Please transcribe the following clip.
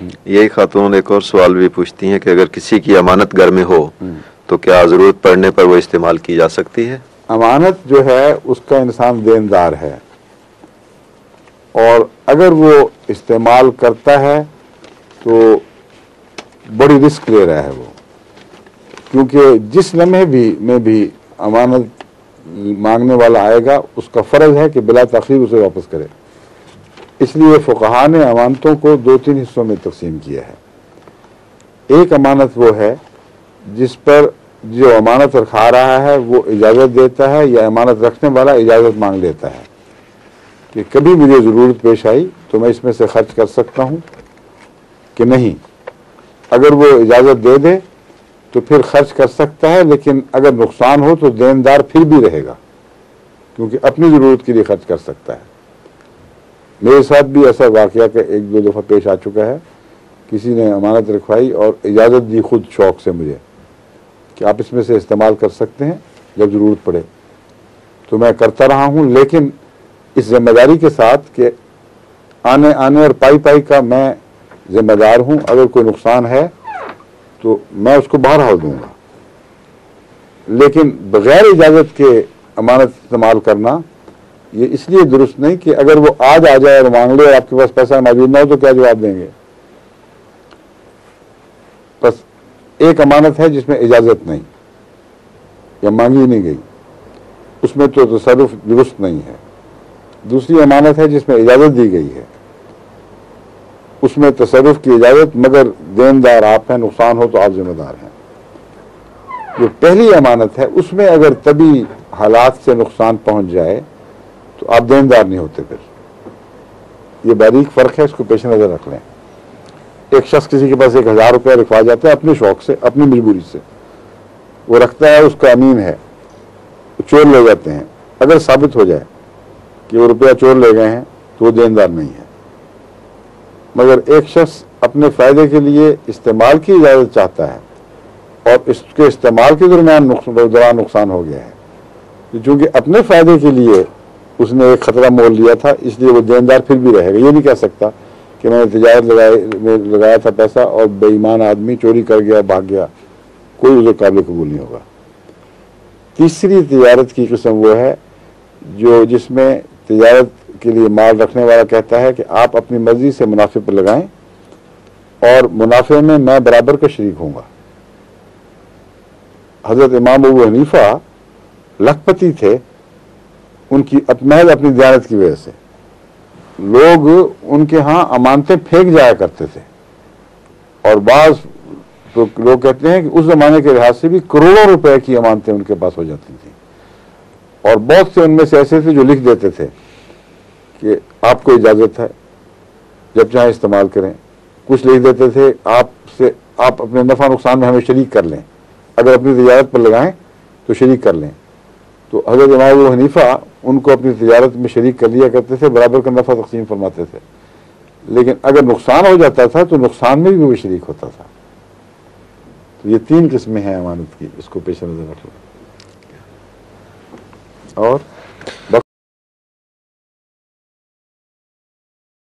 یہی خاتون ایک اور سوال بھی پوچھتی ہیں کہ اگر کسی کی امانت گھر میں ہو تو کیا ضرورت پڑنے پر وہ استعمال کی جا سکتی ہے؟ امانت جو ہے اس کا انسان دیندار ہے، اور اگر وہ استعمال کرتا ہے تو بڑی رسک لے رہا ہے وہ، کیونکہ جس لمحے بھی امانت مانگنے والا آئے گا اس کا فرض ہے کہ بلا تاخیر اسے واپس کرے۔ اس لیے فقہاء نے امانتوں کو 2-3 حصوں میں تقسیم کیا ہے۔ ایک امانت وہ ہے جس پر جو امانت رکھا رہا ہے وہ اجازت دیتا ہے، یا امانت رکھنے والا اجازت مانگ لیتا ہے کہ کبھی مجھے ضرورت پیش آئی تو میں اس میں سے خرچ کر سکتا ہوں کہ نہیں۔ اگر وہ اجازت دے دے تو پھر خرچ کر سکتا ہے، لیکن اگر نقصان ہو تو دیندار پھر بھی رہے گا، کیونکہ اپنی ضرورت کے لیے خرچ کر سکتا ہے۔ میرے ساتھ بھی ایسا واقعہ کہ 1-2 دفعہ پیش آ چکا ہے، کسی نے امانت رکھوائی اور اجازت دی خود شوق سے مجھے کہ آپ اس میں سے استعمال کر سکتے ہیں جب ضرورت پڑے، تو میں کرتا رہا ہوں، لیکن اس ذمہ داری کے ساتھ کہ آنے اور پائی کا میں ذمہ دار ہوں، اگر کوئی نقصان ہے تو میں اس کو بہرحال دوں گا۔ لیکن بغیر اجازت کے امانت استعمال کرنا یہ اس لیے درست نہیں کہ اگر وہ آج آ جائے اور مانگ لے اور آپ کے پاس پیسہ موجود نہ ہو تو کیا جواب دیں گے۔ بس ایک امانت ہے جس میں اجازت نہیں یا مانگی نہیں گئی، اس میں تو تصرف درست نہیں ہے۔ دوسری امانت ہے جس میں اجازت دی گئی ہے، اس میں تصرف کی اجازت، مگر دیندار آپ ہیں، نقصان ہو تو آپ ذمہ دار ہیں۔ جو پہلی امانت ہے اس میں اگر طبی حالات سے نقصان پہنچ جائے تو آپ دیندار نہیں ہوتے پھر۔ یہ باریک فرق ہے، اس کو پیش نظر رکھ لیں۔ ایک شخص کسی کے پاس 1000 روپیہ رکھوا جاتا ہے اپنے شوق سے، اپنی مجبوری سے، وہ رکھتا ہے، اس کا امین ہے، چور لے جاتے ہیں، اگر ثابت ہو جائے کہ وہ روپیہ چور لے گئے ہیں تو وہ دیندار نہیں ہے۔ مگر ایک شخص اپنے فائدے کے لیے استعمال کی اجازت چاہتا ہے اور اس کے استعمال کے دوران نقصان ہو گیا ہے، چونکہ اپنے فائدے کے لیے اس نے ایک خطرہ مول لیا تھا، اس لیے وہ دیندار پھر بھی رہے گا۔ یہ نہیں کہہ سکتا کہ میں نے تجارت میں لگایا تھا پیسہ اور بے ایمان آدمی چوری کر گیا، بھاگ گیا، کوئی اسے قابل قبول نہیں ہوگا۔ تیسری تجارت کی قسم وہ ہے جس میں تجارت کے لیے مال رکھنے والا کہتا ہے کہ آپ اپنی مرضی سے منافع پر لگائیں اور منافع میں میں برابر کا شریک ہوں گا۔ حضرت امام ابو حنیفہ لکھپتی تھے، ان کی محض اپنی دیانت کی وجہ سے لوگ ان کے ہاں امانتیں پھینک جایا کرتے تھے، اور بعض تو لوگ کہتے ہیں کہ اس زمانے کے لحاظ سے بھی کروڑوں روپے کی امانتیں ان کے پاس ہو جاتی تھیں، اور بہت سے ان میں سے ایسے تھے جو لکھ دیتے تھے کہ آپ کو اجازت ہے، جب چاہیں استعمال کریں۔ کچھ لکھ دیتے تھے آپ اپنے نفع نقصان میں ہمیں شریک کر لیں، اگر اپنی تجارت پر لگائیں تو شریک کر لیں۔ تو حضرت امام ابو حنیفہ ان کو اپنی تجارت میں شریک کر لیا کرتے تھے، برابر کا نفع تقسیم فرماتے تھے، لیکن اگر نقصان ہو جاتا تھا تو نقصان میں بھی وہ شریک ہوتا تھا۔ تو یہ 3 قسمیں ہیں امانت کی، اس کو پیش نظر رکھ لیں۔ اور بس